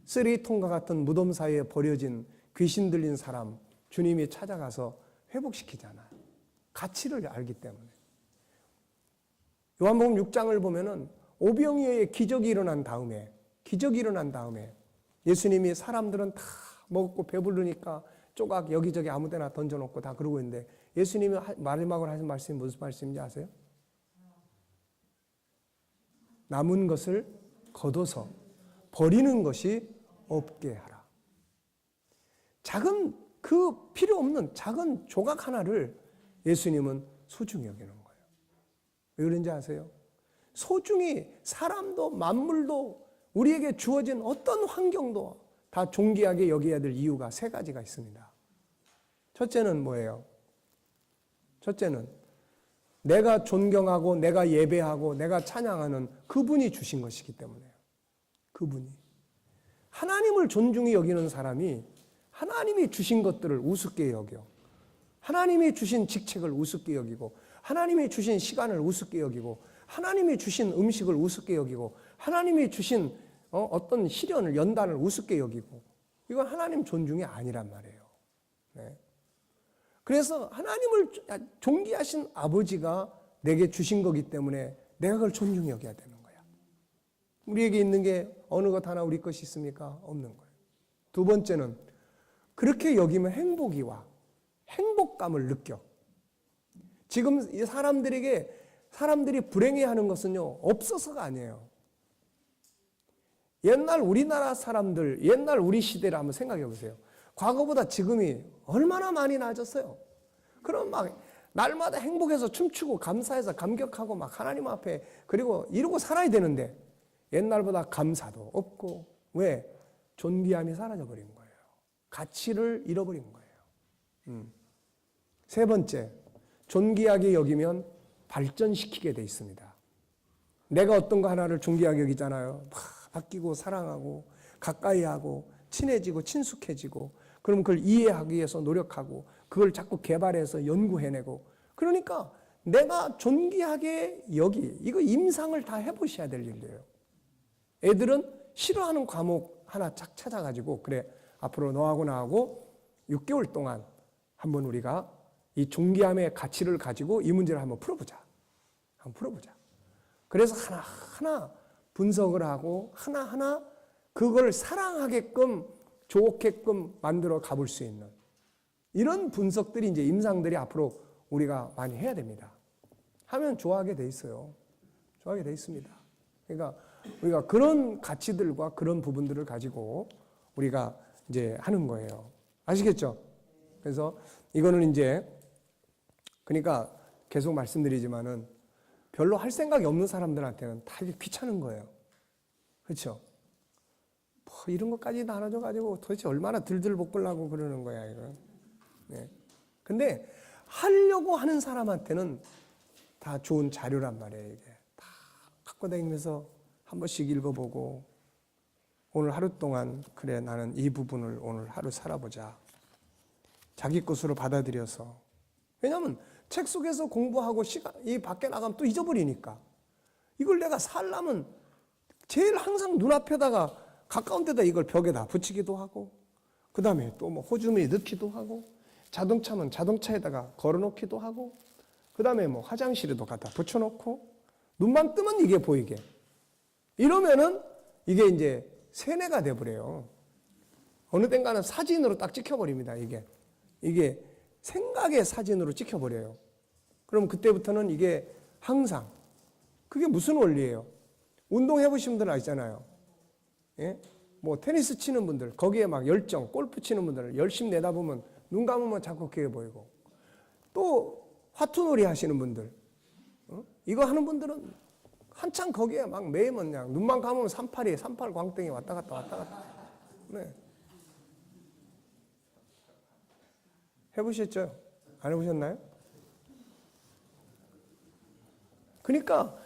쓰레기통과 같은 무덤 사이에 버려진 귀신 들린 사람, 주님이 찾아가서 회복시키잖아요. 가치를 알기 때문에. 요한복음 6장을 보면은 오병이어의 기적이 일어난 다음에 예수님이 사람들은 다 먹고 배부르니까 조각 여기저기 아무데나 던져놓고 다 그러고 있는데 예수님이 마지막으로 하신 말씀이 무슨 말씀인지 아세요? 남은 것을 거둬서 버리는 것이 없게 하라. 작은 그 필요 없는 작은 조각 하나를 예수님은 소중히 여기는 거예요. 왜 그런지 아세요? 소중히 사람도 만물도 우리에게 주어진 어떤 환경도 다 존귀하게 여겨야 될 이유가 3가지가 있습니다. 첫째는 뭐예요? 첫째는 내가 존경하고 내가 예배하고 내가 찬양하는 그분이 주신 것이기 때문에요. 그분이. 하나님을 존중히 여기는 사람이 하나님이 주신 것들을 우습게 여겨. 하나님이 주신 직책을 우습게 여기고 하나님이 주신 시간을 우습게 여기고 하나님이 주신 음식을 우습게 여기고 하나님이 주신 어떤 시련을 연단을 우습게 여기고 이건 하나님 존중이 아니란 말이에요. 네. 그래서 하나님을 존귀하신 아버지가 내게 주신 거기 때문에 내가 그걸 존중히 여겨야 되는 거야. 우리에게 있는 게 어느 것 하나 우리 것이 있습니까? 없는 거예요. 두 번째는 그렇게 여기면 행복이 와. 행복감을 느껴. 지금 이 사람들이 불행해하는 것은요, 없어서가 아니에요. 옛날 우리나라 사람들, 옛날 우리 시대를 한번 생각해 보세요. 과거보다 지금이 얼마나 많이 나아졌어요. 그럼 막 날마다 행복해서 춤추고 감사해서 감격하고 막 하나님 앞에 그리고 이러고 살아야 되는데 옛날보다 감사도 없고 왜? 존귀함이 사라져 버린 거예요. 가치를 잃어버린 거예요. 세 번째, 존귀하게 여기면 발전시키게 돼 있습니다. 내가 어떤 거 하나를 존귀하게 여기잖아요. 막 아끼고 사랑하고 가까이 하고 친해지고 친숙해지고 그럼 그걸 이해하기 위해서 노력하고 그걸 자꾸 개발해서 연구해내고 그러니까 내가 존귀하게 이거 임상을 다 해보셔야 될 일이에요. 애들은 싫어하는 과목 하나 쫙 찾아가지고 그래 앞으로 너하고 나하고 6개월 동안 한번 우리가 이 존귀함의 가치를 가지고 이 문제를 한번 풀어보자. 그래서 하나하나 분석을 하고 하나하나 그걸 사랑하게끔 좋게끔 만들어 가볼 수 있는 이런 분석들이 이제 임상들이 앞으로 우리가 많이 해야 됩니다. 하면 좋아하게 돼 있어요. 좋아하게 돼 있습니다. 그러니까 우리가 그런 가치들과 그런 부분들을 가지고 우리가 이제 하는 거예요. 아시겠죠? 그래서 이거는 이제 그러니까 계속 말씀드리지만은 별로 할 생각이 없는 사람들한테는 다 이게 귀찮은 거예요. 그렇죠? 뭐 이런 것까지 나눠줘가지고 도대체 얼마나 들들 볶으려고 그러는 거야, 이거. 네. 근데 하려고 하는 사람한테는 다 좋은 자료란 말이에요, 이게. 다 갖고 다니면서 한 번씩 읽어보고 오늘 하루 동안 그래 나는 이 부분을 오늘 하루 살아보자. 자기 것으로 받아들여서. 왜냐하면 책 속에서 공부하고 이 밖에 나가면 또 잊어버리니까. 이걸 내가 살려면 제일 항상 눈앞에다가 가까운 데다 이걸 벽에다 붙이기도 하고 그 다음에 또 뭐 호주머니 넣기도 하고 자동차면 자동차에다가 걸어놓기도 하고 그 다음에 뭐 화장실에도 갖다 붙여놓고 눈만 뜨면 이게 보이게 이러면은 이게 이제 세뇌가 돼버려요. 어느 땐가는 사진으로 딱 찍혀버립니다. 이게 생각의 사진으로 찍혀버려요. 그럼 그때부터는 이게 항상 그게 무슨 원리예요? 운동해보신 분들은 아시잖아요. 예? 뭐 테니스 치는 분들 거기에 막 열정, 골프 치는 분들 열심히 내다보면 눈 감으면 자꾸 그게 보이고 또 화투놀이 하시는 분들 이거 하는 분들은 한참 거기에 막 매이면 그냥 눈만 감으면 38 광땡이 왔다 갔다 네. 해보셨죠? 안 해보셨나요? 그러니까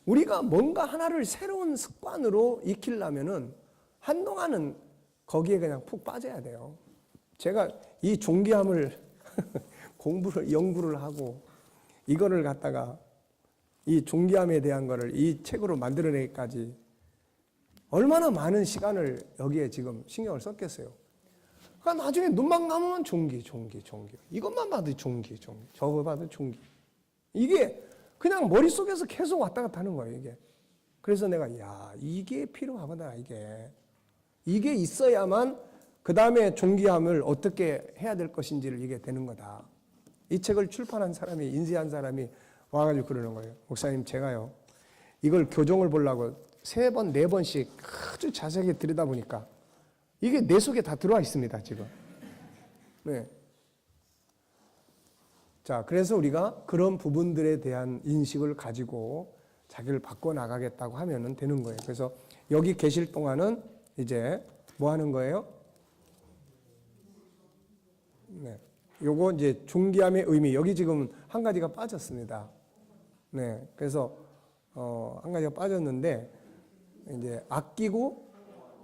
우리가 뭔가 하나를 새로운 습관으로 익히려면은 한동안은 거기에 그냥 푹 빠져야 돼요. 제가 이 존귀함을 연구를 하고 이거를 갖다가 이 존귀함에 대한 거를 이 책으로 만들어내기까지 얼마나 많은 시간을 여기에 지금 신경을 썼겠어요. 그러니까 나중에 눈만 감으면 존귀. 이것만 봐도 존귀. 저거 봐도 존귀. 이게 그냥 머릿속에서 계속 왔다 갔다 하는 거예요, 이게. 그래서 내가, 이게 필요하구나, 이게 있어야만 그 다음에 존귀함을 어떻게 해야 될 것인지를 이게 되는 거다. 이 책을 출판한 사람이, 인쇄한 사람이 와가지고 그러는 거예요. 목사님, 제가요, 이걸 교정을 보려고 3번, 4번씩 아주 자세하게 들여다보니까 이게 내 속에 다 들어와 있습니다, 지금. 네. 자, 그래서 우리가 그런 부분들에 대한 인식을 가지고 자기를 바꿔나가겠다고 하면은 되는 거예요. 그래서 여기 계실 동안은 이제 뭐 하는 거예요? 네. 요거 이제 존귀함의 의미. 여기 지금 한 가지가 빠졌습니다. 네. 그래서, 한 가지가 빠졌는데, 이제 아끼고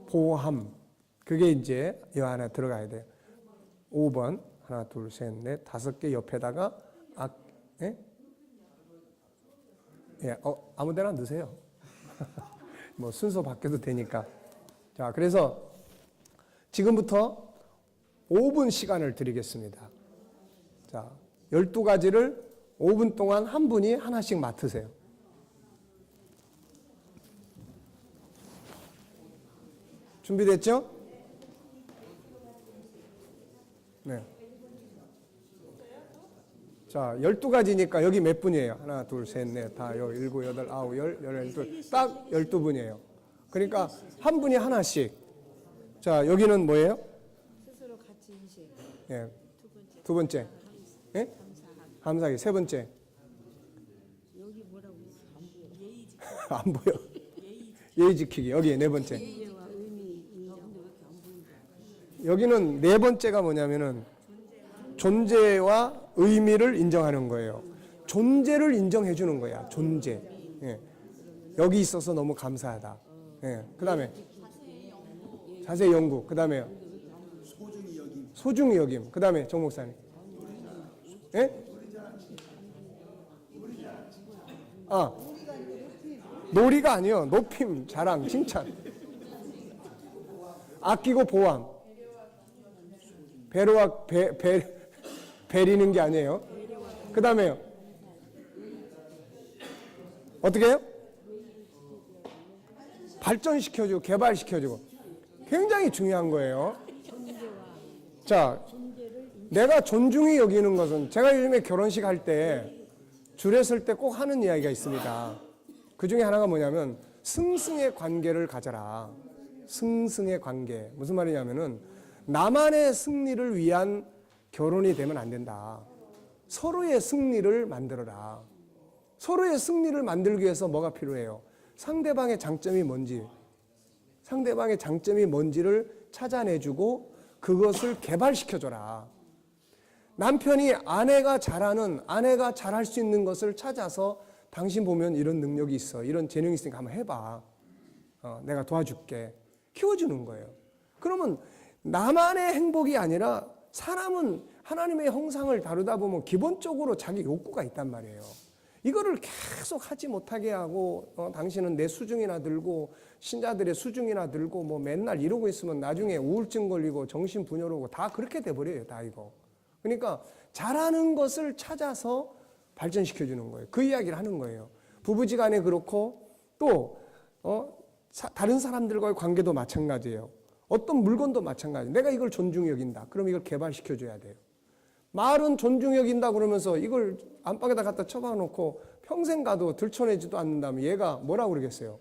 보호함. 그게 이제 이 안에 들어가야 돼요. 5번. 하나, 둘, 셋, 넷, 5개 옆에다가 예? 예, 아무 데나 넣으세요. 뭐 순서 바뀌어도 되니까. 자, 그래서 지금부터 5분 시간을 드리겠습니다. 자, 12가지를 5분 동안 한 분이 하나씩 맡으세요. 준비됐죠? 네. 자, 12가지니까 여기 몇 분이에요? 하나, 둘, 셋, 넷, 다, 7, 8, 9, 10, 12. 딱 12분이에요. 그러니까 한 분이 하나씩. 자, 여기는 뭐예요? 스스로 가치 인식. 예. 두 번째. 예? 감사하게. 세 번째. 여기 뭐라고 있어? 안 보여. 예의 지키기. 여기 네 번째. 존재와 의미 인정. 여기는 네 번째가 뭐냐면은 존재와 의미를 인정하는 거예요. 존재를 인정해 주는 거야. 존재. 예. 여기 있어서 너무 감사하다. 예. 그다음에 자세히 연구. 그다음에 소중히 여김. 그다음에 정 목사님. 예? 아, 놀이가 아니요. 높임, 자랑, 칭찬. 아끼고 보완. 배려와 배리는 게 아니에요. 그 다음에요. 어떻게 해요? 발전시켜주고 개발시켜주고. 굉장히 중요한 거예요. 자, 내가 존중히 여기는 것은 제가 요즘에 결혼식 할 때 줄에 설 때 꼭 하는 이야기가 있습니다. 그 중에 하나가 뭐냐면 승승의 관계를 가져라. 승승의 관계. 무슨 말이냐면은 나만의 승리를 위한 결혼이 되면 안 된다. 서로의 승리를 만들어라. 서로의 승리를 만들기 위해서 뭐가 필요해요? 상대방의 장점이 뭔지, 상대방의 장점이 뭔지를 찾아내주고 그것을 개발시켜줘라. 남편이 아내가 잘할 수 있는 것을 찾아서 당신 보면 이런 능력이 있어. 이런 재능이 있으니까 한번 해봐. 내가 도와줄게. 키워주는 거예요. 그러면 나만의 행복이 아니라 사람은 하나님의 형상을 다루다 보면 기본적으로 자기 욕구가 있단 말이에요. 이거를 계속 하지 못하게 하고 당신은 내 수중이나 들고 신자들의 수중이나 들고 뭐 맨날 이러고 있으면 나중에 우울증 걸리고 정신분열 오고 다 그렇게 돼버려요. 다 이거. 그러니까 잘하는 것을 찾아서 발전시켜 주는 거예요. 그 이야기를 하는 거예요. 부부지간에 그렇고 또 다른 사람들과의 관계도 마찬가지예요. 어떤 물건도 마찬가지예요. 내가 이걸 존중히 여긴다. 그럼 이걸 개발시켜 줘야 돼요. 말은 존중히 여긴다 그러면서 이걸 안방에다 갖다 처박아놓고 평생 가도 들춰내지도 않는다면 얘가 뭐라고 그러겠어요?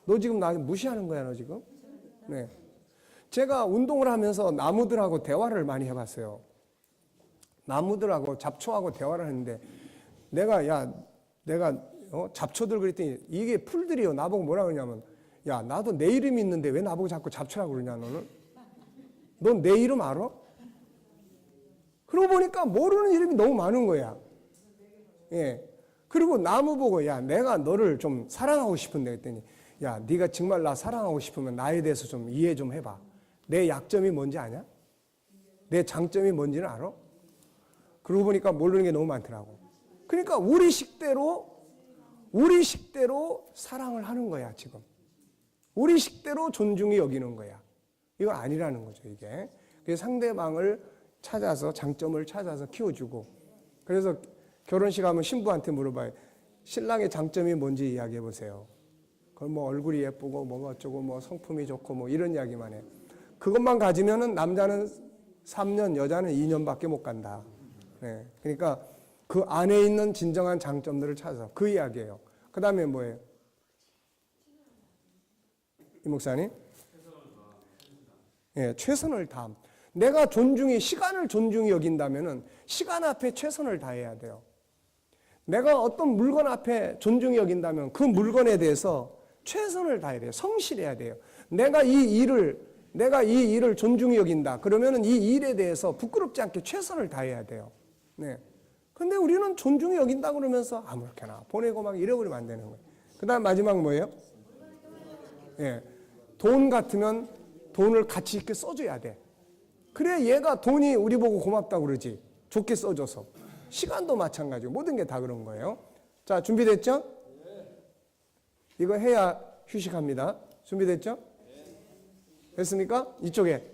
너 지금 나 무시하는 거야, 너 지금? 네. 제가 운동을 하면서 나무들하고 대화를 많이 해봤어요. 나무들하고 잡초하고 대화를 했는데 내가 잡초들 그랬더니 이게 풀들이요. 나보고 뭐라 그러냐면 야, 나도 내 이름이 있는데 왜 나보고 자꾸 잡초라고 그러냐 너는? 넌 내 이름 알아? 그러고 보니까 모르는 이름이 너무 많은 거야. 예. 그리고 나무 보고 야, 내가 너를 좀 사랑하고 싶은데 그랬더니 야, 네가 정말 나 사랑하고 싶으면 나에 대해서 좀 이해 좀 해봐. 내 약점이 뭔지 아냐? 내 장점이 뭔지는 알아? 그러고 보니까 모르는 게 너무 많더라고. 그러니까 우리 식대로 사랑을 하는 거야, 지금. 우리 식대로 존중히 여기는 거야. 이건 아니라는 거죠, 이게. 그래서 상대방을 찾아서, 장점을 찾아서 키워주고. 그래서 결혼식 하면 신부한테 물어봐요. 신랑의 장점이 뭔지 이야기해 보세요. 그럼 뭐 얼굴이 예쁘고, 뭐가 어쩌고, 뭐 성품이 좋고, 뭐 이런 이야기만 해. 그것만 가지면은 남자는 3년, 여자는 2년밖에 못 간다. 네. 그러니까 그 안에 있는 진정한 장점들을 찾아서 그 이야기예요. 그 다음에 뭐예요? 이 목사님? 예, 최선을 다함. 내가 시간을 존중히 여긴다면은 시간 앞에 최선을 다해야 돼요. 내가 어떤 물건 앞에 존중히 여긴다면 그 물건에 대해서 최선을 다해야 돼요. 성실해야 돼요. 내가 이 일을 존중히 여긴다. 그러면은 이 일에 대해서 부끄럽지 않게 최선을 다해야 돼요. 네. 근데 우리는 존중히 여긴다 그러면서 아무렇게나 보내고 막 잃어버리면 안 되는 거예요. 그 다음 마지막 뭐예요? 예. 돈 같으면 돈을 가치 있게 써줘야 돼. 그래 얘가 돈이 우리 보고 고맙다고 그러지. 좋게 써줘서. 시간도 마찬가지고 모든 게 다 그런 거예요. 자, 준비됐죠? 이거 해야 휴식합니다. 준비됐죠? 됐습니까? 이쪽에.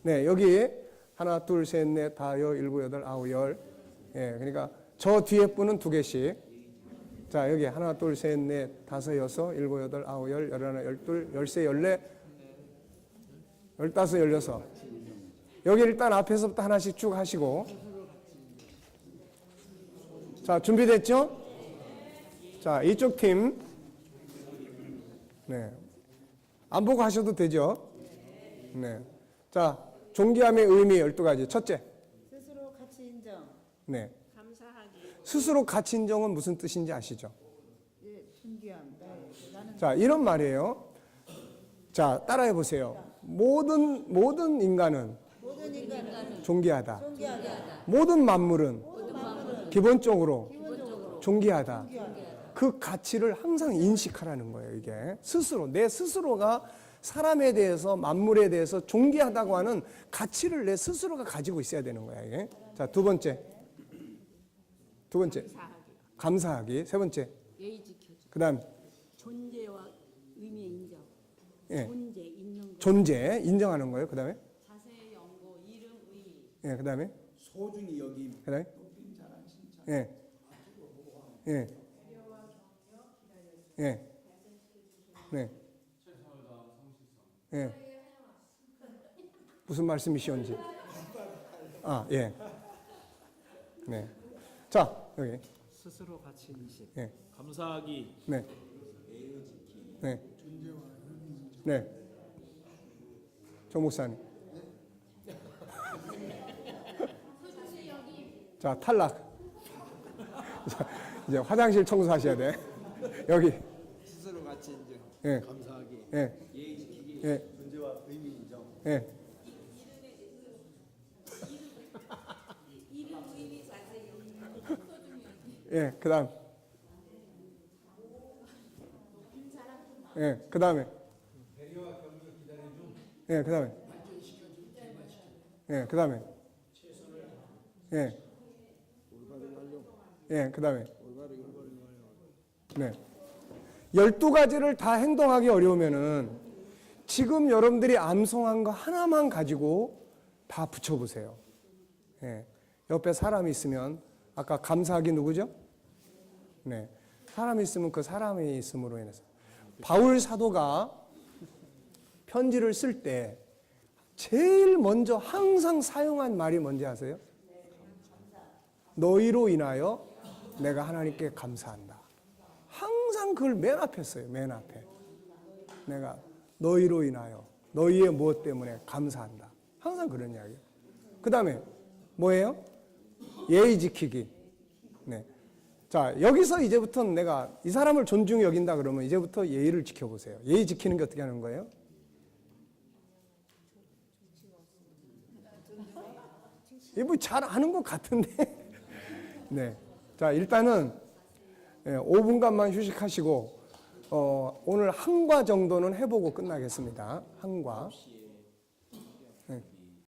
네, 여기 하나, 둘, 셋, 넷, 다, 여, 일곱, 여덟, 아홉, 열. 예, 그러니까 저 뒤에 분은 2개씩. 자, 여기 하나, 둘, 셋, 넷, 다섯, 여섯, 일곱, 여덟, 아홉, 열, 열하나, 열둘, 열세, 열네, 열다섯, 열여섯. 여기 일단 앞에서부터 하나씩 쭉 하시고. 자, 준비됐죠? 자, 이쪽 팀. 네. 안 보고 하셔도 되죠? 네. 자, 존귀함의 의미 12가지. 첫째. 네. 감사하기. 스스로 가치 인정은 무슨 뜻인지 아시죠? 예, 존귀함. 나는 자, 이런 말이에요. 자, 따라해 보세요. 모든 인간은 존귀하다. 모든 만물은 기본적으로 존귀하다. 그 가치를 항상 인식하라는 거예요, 이게. 스스로, 내 스스로가 사람에 대해서, 만물에 대해서 존귀하다고 하는 가치를 내 스스로가 가지고 있어야 되는 거야, 이게. 자, 두 번째. 감사하기. 세 번째. 예의 지켜줘. 그 다음, 존재와 의미 인정. 예. 존재 있는 거. 존재, 인정하는 거예요. 그 다음에, 자세, 연고, 이름, 의. 예, 그 다음에, 소중히 여김. 그 다음에, 예, 예, 예, 네, 예. 무슨 말씀이시온지. 아, 예. 네. 자, 여기. 스스로 가치 인식. 예. 감사하기. 네. 네. 네. 정 목사님. 자, 탈락. 자, 이제 화장실 청소하셔야 돼. 여기. 스스로 가치 인정. 예. 감사하기. 예. 예의 지키기. 예. 존재와 의미 인정. 예. 예, 그 다음. 예, 그 다음에. 예, 그 다음에. 예, 그 다음에. 예. 예, 그 다음에. 네. 12가지를 다 행동하기 어려우면은 지금 여러분들이 암송한 거 하나만 가지고 다 붙여보세요. 예. 옆에 사람이 있으면 아까 감사하기 누구죠? 네. 사람이 있으면 그 사람이 있음으로 인해서. 바울 사도가 편지를 쓸 때 제일 먼저 항상 사용한 말이 뭔지 아세요? 너희로 인하여 내가 하나님께 감사한다. 항상 그걸 맨 앞에 써요. 맨 앞에. 내가 너희로 인하여 너희의 무엇 때문에 감사한다. 항상 그런 이야기예요. 그 다음에 뭐예요? 예의 지키기. 네. 자, 여기서 이제부터는 내가 이 사람을 존중히 여긴다 그러면 이제부터 예의를 지켜보세요. 예의 지키는 게 어떻게 하는 거예요? 이거 뭐 잘 아는 것 같은데. 네. 자, 일단은 5분간만 휴식하시고 오늘 한과 정도는 해보고 끝나겠습니다. 한과. 네.